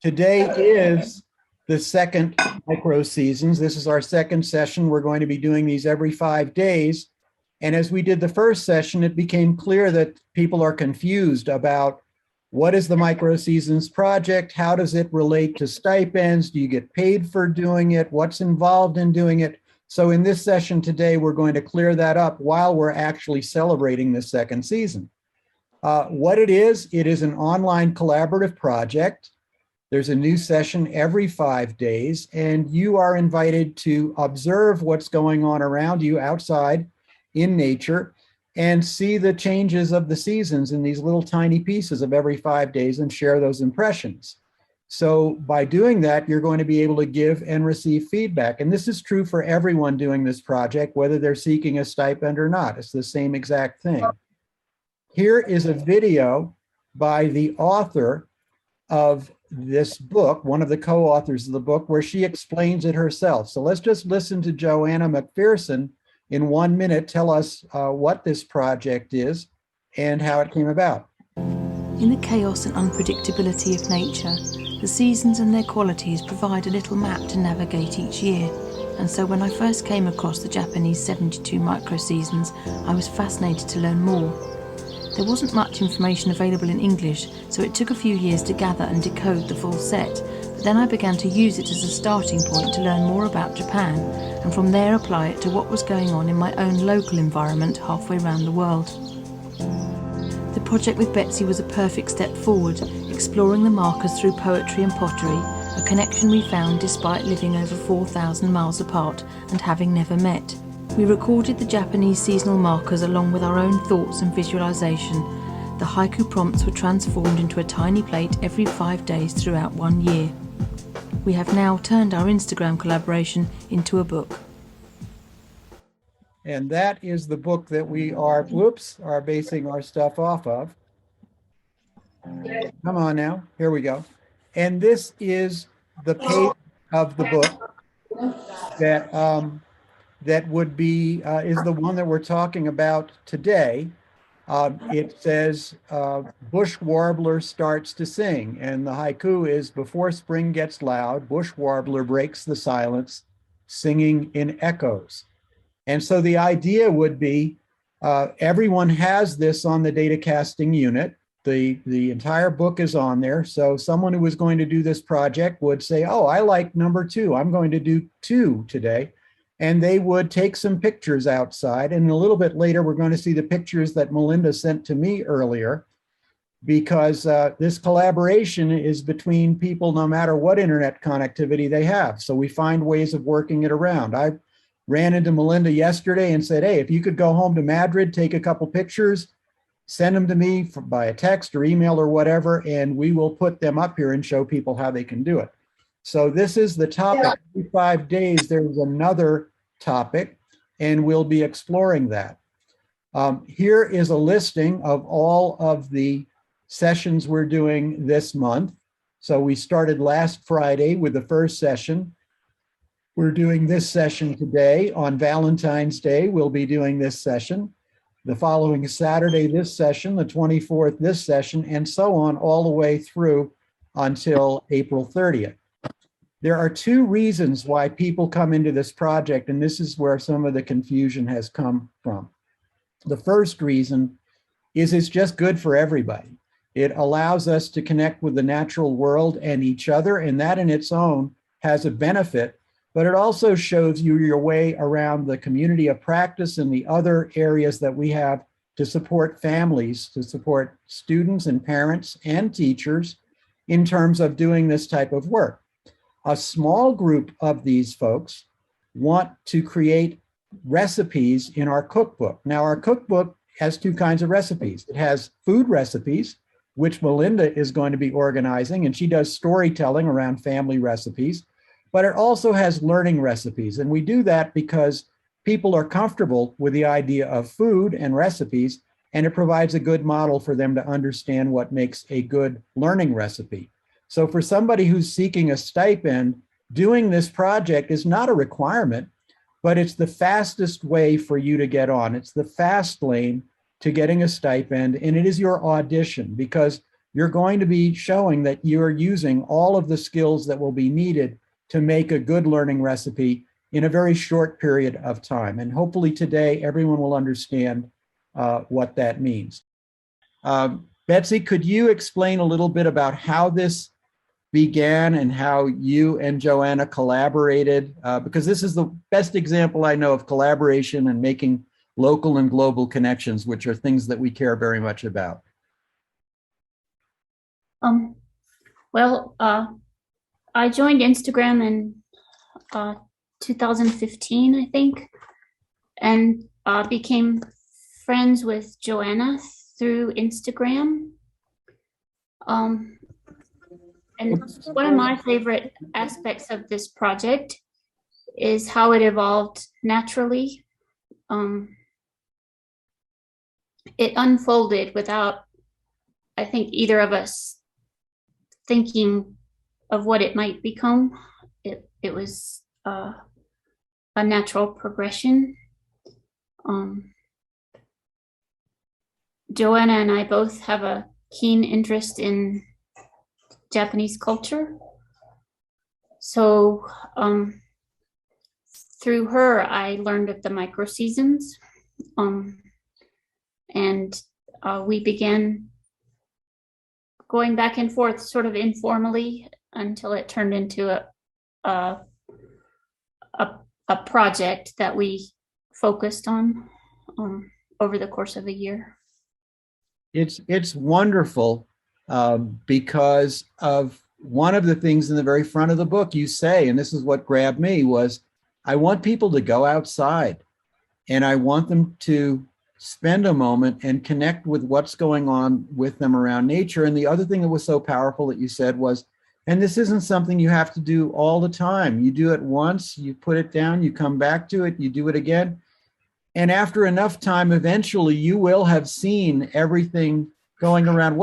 Today is the second micro seasons. This is our second session. We're going to be doing these every 5 days. And as we did the first session, it became clear that people are confused about what is the micro seasons project? How does it relate to stipends? Do you get paid for doing it? What's involved in doing it? So in this session today, we're going to clear that up while we're actually celebrating the second season. What it is an online collaborative project. There's a new session every 5 days, and you are invited to observe what's going on around you outside in nature and see the changes of the seasons in these little tiny pieces of every 5 days and share those impressions. So by doing that, you're going to be able to give and receive feedback. And this is true for everyone doing this project, whether they're seeking a stipend or not. It's the same exact thing. Here is a video by the author of this book, one of the co-authors of the book, where she explains it herself. So let's just listen to Joanna McPherson in 1 minute tell us what this project is and how it came about. In the chaos and unpredictability of nature, the seasons and their qualities provide a little map to navigate each year. And so when I first came across the Japanese 72 micro-seasons, I was fascinated to learn more. There wasn't much information available in English, so it took a few years to gather and decode the full set, but then I began to use it as a starting point to learn more about Japan, and from there apply it to what was going on in my own local environment halfway around the world. The project with Betsy was a perfect step forward, exploring the markers through poetry and pottery, a connection we found despite living over 4,000 miles apart and having never met. We recorded the Japanese seasonal markers along with our own thoughts and visualization. The haiku prompts were transformed into a tiny plate every 5 days throughout 1 year. We have now turned our Instagram collaboration into a book. And that is the book that we are basing our stuff off of. Come on now, here we go. And this is the page of the book that would be, is the one that we're talking about today. It says, bush warbler starts to sing. And the haiku is, before spring gets loud, bush warbler breaks the silence, singing in echoes. And so the idea would be, everyone has this on the datacasting unit. The entire book is on there. So someone who was going to do this project would say, oh, I like number 2. I'm going to do 2 today. And they would take some pictures outside. And a little bit later, we're going to see the pictures that Melinda sent to me earlier, because this collaboration is between people no matter what internet connectivity they have. So we find ways of working it around. I ran into Melinda yesterday and said, hey, if you could go home to Madrid, take a couple pictures, send them to me by a text or email or whatever, and we will put them up here and show people how they can do it. So this is the topic. Every 5 days, there's another topic, and we'll be exploring that. Here is a listing of all of the sessions we're doing this month. So we started last Friday with the first session. We're doing this session today. On Valentine's Day, we'll be doing this session. The following Saturday, this session, the 24th, this session, and so on all the way through until April 30th. There are 2 reasons why people come into this project, and this is where some of the confusion has come from. The first reason is it's just good for everybody. It allows us to connect with the natural world and each other, and that in its own has a benefit, but it also shows you your way around the community of practice and the other areas that we have to support families, to support students and parents and teachers in terms of doing this type of work. A small group of these folks want to create recipes in our cookbook. Now, our cookbook has 2 kinds of recipes. It has food recipes, which Melinda is going to be organizing, and she does storytelling around family recipes, but it also has learning recipes. And we do that because people are comfortable with the idea of food and recipes, and it provides a good model for them to understand what makes a good learning recipe. So for somebody who's seeking a stipend, doing this project is not a requirement, but it's the fastest way for you to get on. It's the fast lane to getting a stipend, and it is your audition, because you're going to be showing that you're using all of the skills that will be needed to make a good learning recipe in a very short period of time. And hopefully today, everyone will understand what that means. Betsy, could you explain a little bit about how this began and how you and Joanna collaborated? Because this is the best example I know of collaboration and making local and global connections, which are things that we care very much about. I joined Instagram in 2015, I think, and became friends with Joanna through Instagram. And one of my favorite aspects of this project is how it evolved naturally. It unfolded without, I think, either of us thinking of what it might become. It was a natural progression. Joanna and I both have a keen interest in Japanese culture. So through her, I learned of the Microseasons. And we began going back and forth sort of informally until it turned into a project that we focused on over the course of a year. It's wonderful because of one of the things in the very front of the book you say, and this is what grabbed me, was I want people to go outside and I want them to spend a moment and connect with what's going on with them around nature. And the other thing that was so powerful that you said was, and this isn't something you have to do all the time. You do it once, you put it down, you come back to it, you do it again. And after enough time, eventually you will have seen everything going around.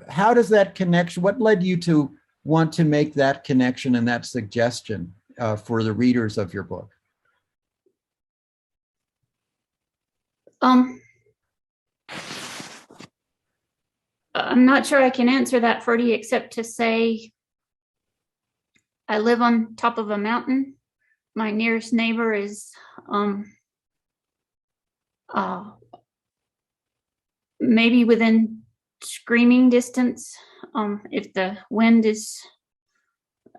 How does that connection, what led you to want to make that connection and that suggestion for the readers of your book? I'm not sure I can answer that, Ferdy, except to say I live on top of a mountain. My nearest neighbor is maybe within screaming distance if the wind is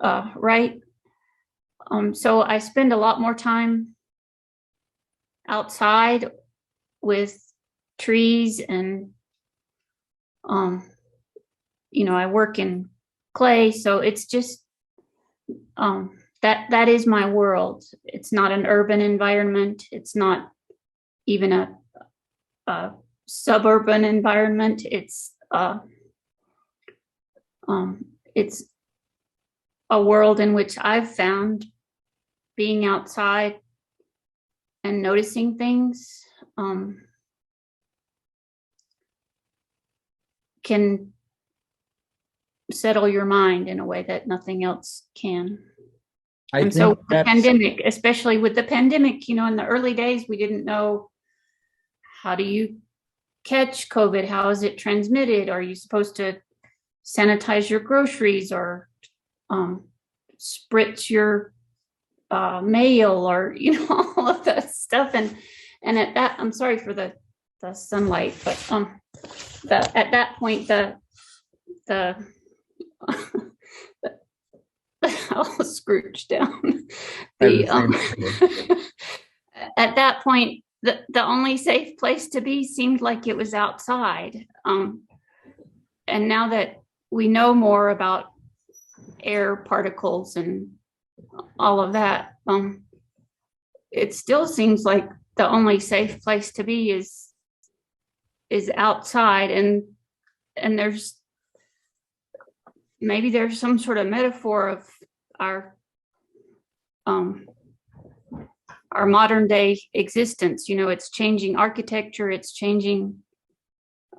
right. So I spend a lot more time outside with trees and I work in clay, so it's just that is my world. It's not an urban environment. It's not even a suburban environment. It's a world in which I've found being outside and noticing things can settle your mind in a way that nothing else can. And so the pandemic, especially with the pandemic, in the early days, we didn't know, how do you catch COVID? How is it transmitted? Are you supposed to sanitize your groceries or spritz your mail or, all of that stuff? And at that, I'm sorry for the sunlight, but at that point, I'll scrooge down. At that point, the only safe place to be seemed like it was outside. And now that we know more about air particles and all of that, it still seems like the only safe place to be is outside. And there's some sort of metaphor of our modern day existence. It's changing architecture, it's changing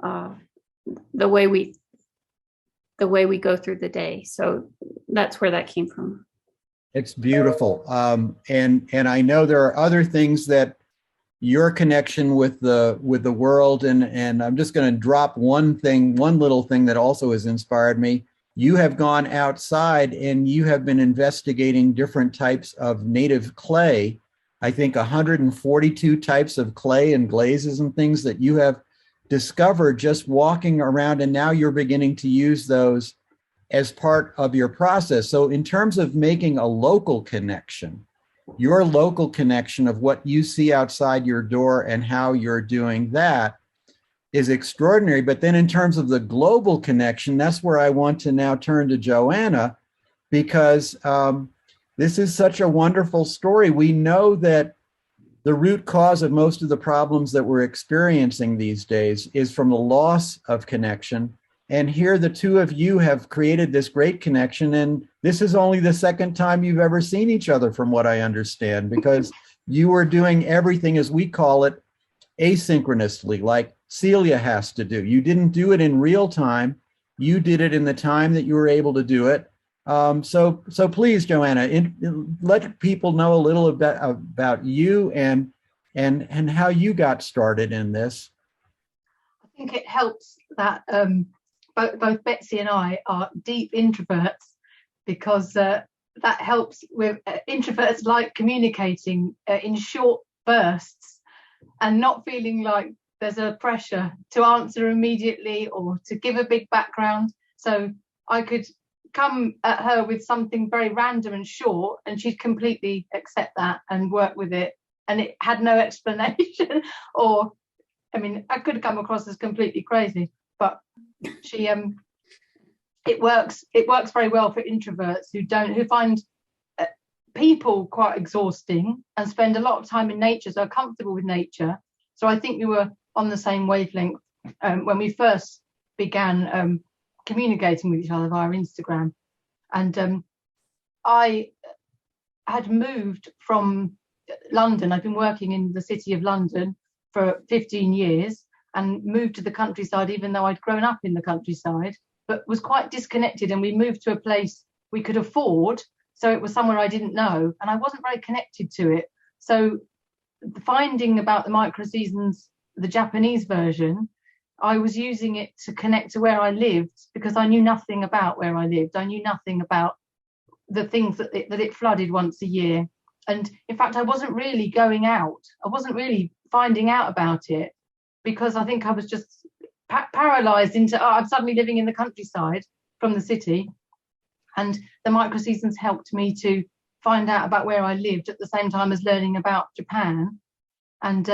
the way we go through the day. So that's where that came from. It's beautiful. And I know there are other things that your connection with the world. And I'm just going to drop one little thing that also has inspired me. You have gone outside and you have been investigating different types of native clay. I think 142 types of clay and glazes and things that you have discovered just walking around, and now you're beginning to use those as part of your process. So in terms of making a local connection, your local connection of what you see outside your door and how you're doing that is extraordinary. But then in terms of the global connection, that's where I want to now turn to Joanna, because this is such a wonderful story. We know that the root cause of most of the problems that we're experiencing these days is from the loss of connection. And here the two of you have created this great connection. And this is only the second time you've ever seen each other, from what I understand, because you were doing everything, as we call it, asynchronously, like Celia has to do. You didn't do it in real time. You did it in the time that you were able to do it. So please, Joanna, let people know a little about you and how you got started in this. I think it helps that both Betsy and I are deep introverts, because that helps with introverts like communicating in short bursts and not feeling like there's a pressure to answer immediately or to give a big background. So I could come at her with something very random and short, and she'd completely accept that and work with it, and it had no explanation. Or, I mean, I could come across as completely crazy, but she it works very well for introverts who find people quite exhausting and spend a lot of time in nature, so are comfortable with nature. So I think we were on the same wavelength when we first began communicating with each other via Instagram. And I had moved from London. I've been working in the city of London for 15 years and moved to the countryside, even though I'd grown up in the countryside, but was quite disconnected. And we moved to a place we could afford. So it was somewhere I didn't know, and I wasn't very connected to it. So finding about the Microseasons, the Japanese version, I was using it to connect to where I lived, because I knew nothing about where I lived. I knew nothing about the things that it flooded once a year. And in fact, I wasn't really going out. I wasn't really finding out about it, because I think I was just paralyzed into, I'm suddenly living in the countryside from the city. And the Microseasons helped me to find out about where I lived at the same time as learning about Japan. And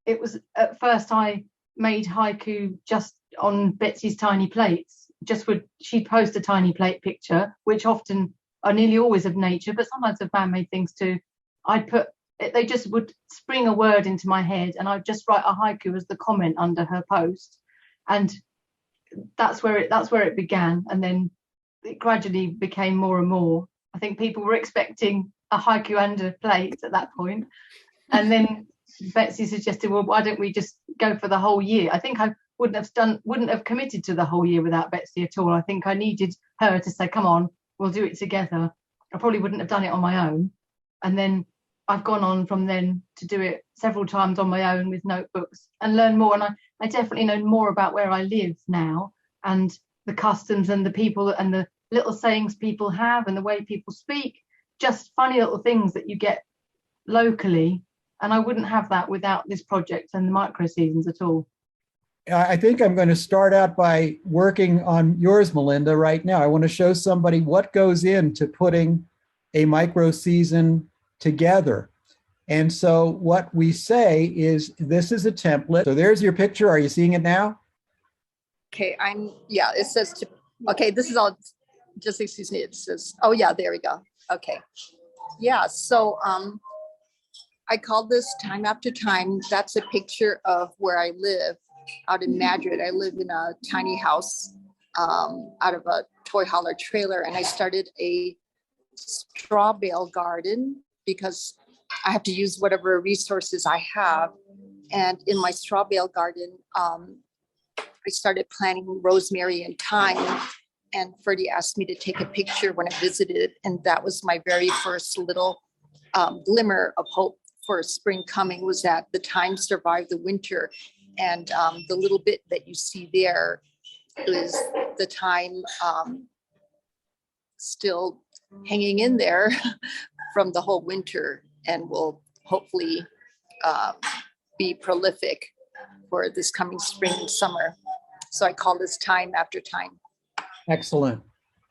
it was, at first I made haiku just on Betsy's tiny plates. She'd post a tiny plate picture, which often are nearly always of nature, but sometimes of man-made things too. They just would spring a word into my head, and I'd just write a haiku as the comment under her post. And that's where it began. And then it gradually became more and more. I think people were expecting a haiku and a plate at that point. And then Betsy suggested, well, why don't we just go for the whole year? I think I wouldn't have committed to the whole year without Betsy at all. I think I needed her to say, come on, we'll do it together. I probably wouldn't have done it on my own. And then I've gone on from then to do it several times on my own with notebooks and learn more. And I definitely know more about where I live now, and the customs and the people and the little sayings people have and the way people speak, just funny little things that you get locally. And I wouldn't have that without this project and the Microseasons at all. I think I'm going to start out by working on yours, Melinda, right now. I want to show somebody what goes into putting a microseason together. And so what we say is, this is a template. So there's your picture. Are you seeing it now? Okay, it says, okay, this is all, just excuse me, it says, oh yeah, there we go. Okay. Yeah, so I call this Time After Time. That's a picture of where I live out in Madrid. I live in a tiny house out of a toy hauler trailer, and I started a straw bale garden because I have to use whatever resources I have. And in my straw bale garden, I started planting rosemary and thyme, and Ferdy asked me to take a picture when I visited, and that was my very first little glimmer of hope for spring coming was that the time survived the winter. And the little bit that you see there is the time still hanging in there from the whole winter, and will hopefully be prolific for this coming spring and summer. So I call this time after time. Excellent.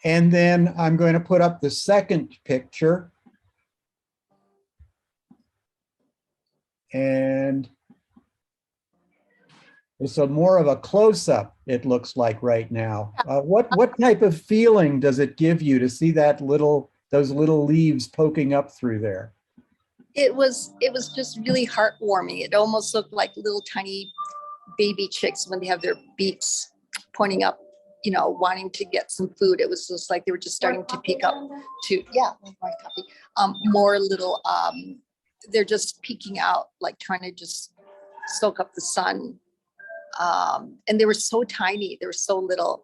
And then I'm going to put up the second picture. And it's more of a close-up, it looks like right now. What type of feeling does it give you to see that those little leaves poking up through there? It was just really heartwarming. It almost looked like little tiny baby chicks when they have their beaks pointing up, you know, wanting to get some food. It was just like they were just starting to peek up to, yeah, more coffee. More little, they're just peeking out, like trying to just soak up the sun. And they were so tiny, they were so little.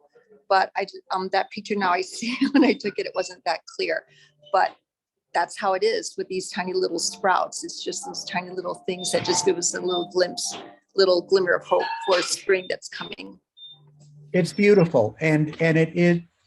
But that picture now I see when I took it, it wasn't that clear. But that's how it is with these tiny little sprouts. It's just those tiny little things that just give us a little glimpse, little glimmer of hope for spring that's coming. It's beautiful, and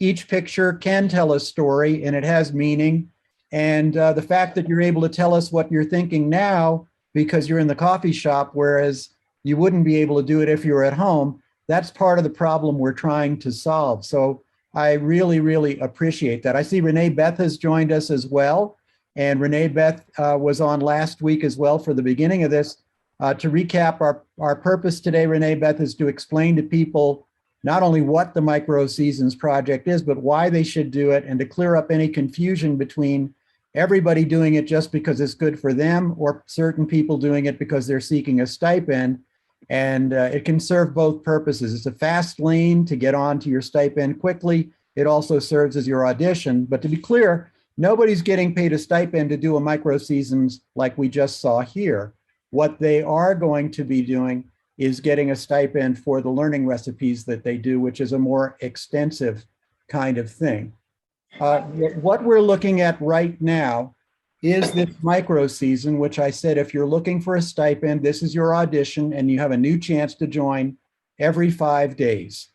each picture can tell a story, and it has meaning. And the fact that you're able to tell us what you're thinking now because you're in the coffee shop, whereas you wouldn't be able to do it if you were at home, that's part of the problem we're trying to solve. So I really, really appreciate that. I see Renee Beth has joined us as well. And Renee Beth was on last week as well for the beginning of this. To recap, our purpose today, Renee Beth, is to explain to people not only what the Microseasons project is, but why they should do it, and to clear up any confusion between everybody doing it just because it's good for them or certain people doing it because they're seeking a stipend. And it can serve both purposes. It's a fast lane to get on to your stipend quickly. It also serves as your audition. But to be clear, nobody's getting paid a stipend to do a Microseasons like we just saw here. What they are going to be doing is getting a stipend for the learning recipes that they do, which is a more extensive kind of thing. What we're looking at right now is this Microseason, which I said, if you're looking for a stipend, this is your audition, and you have a new chance to join every 5 days.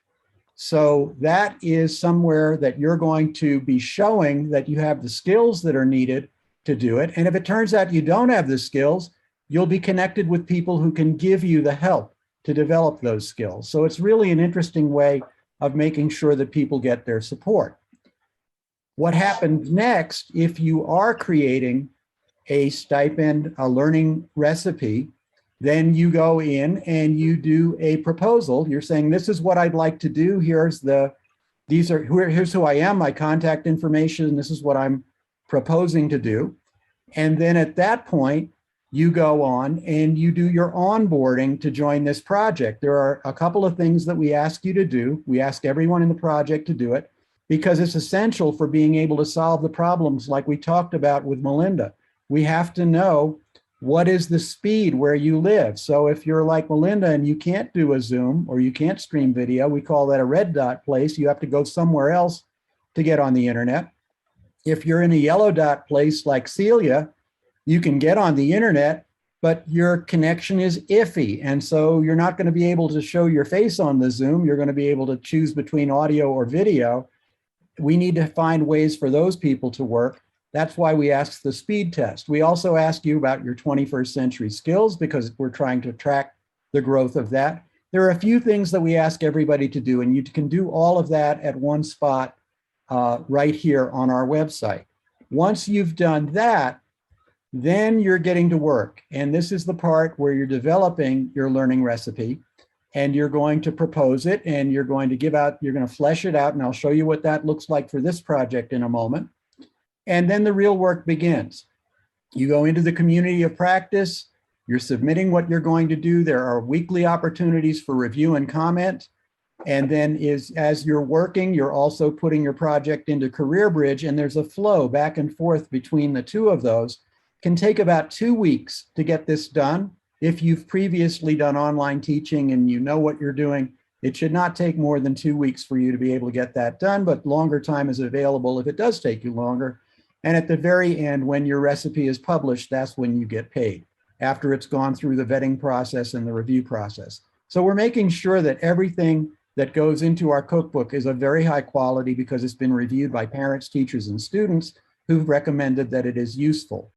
So that is somewhere that you're going to be showing that you have the skills that are needed to do it. And if it turns out you don't have the skills, you'll be connected with people who can give you the help to develop those skills. So it's really an interesting way of making sure that people get their support. What happens next, if you are creating a stipend, a learning recipe, then you go in and you do a proposal. You're saying, this is what I'd like to do. Here's who I am, my contact information. This is what I'm proposing to do. And then at that point, you go on and you do your onboarding to join this project. There are a couple of things that we ask you to do. We ask everyone in the project to do it because it's essential for being able to solve the problems like we talked about with Melinda. We have to know what is the speed where you live. So if you're like Melinda and you can't do a Zoom or you can't stream video, we call that a red dot place. You have to go somewhere else to get on the internet. If you're in a yellow dot place like Celia, you can get on the internet, but your connection is iffy. And so you're not going to be able to show your face on the Zoom. You're going to be able to choose between audio or video. We need to find ways for those people to work. That's why we ask the speed test. We also ask you about your 21st century skills because we're trying to track the growth of that. There are a few things that we ask everybody to do, and you can do all of that at one spot right here on our website. Once you've done that, then you're getting to work. And this is the part where you're developing your learning recipe and you're going to propose it and you're going to flesh it out. And I'll show you what that looks like for this project in a moment. And then the real work begins. You go into the community of practice, you're submitting what you're going to do. There are weekly opportunities for review and comment. And then as you're working, you're also putting your project into CareerBridge, and there's a flow back and forth between the two of those. Can take about 2 weeks to get this done. If you've previously done online teaching and you know what you're doing, it should not take more than 2 weeks for you to be able to get that done, but longer time is available if it does take you longer. And at the very end, when your recipe is published, that's when you get paid. after it's gone through the vetting process and the review process. So we're making sure that everything that goes into our cookbook is of very high quality because it's been reviewed by parents, teachers, and students who've recommended that it is useful.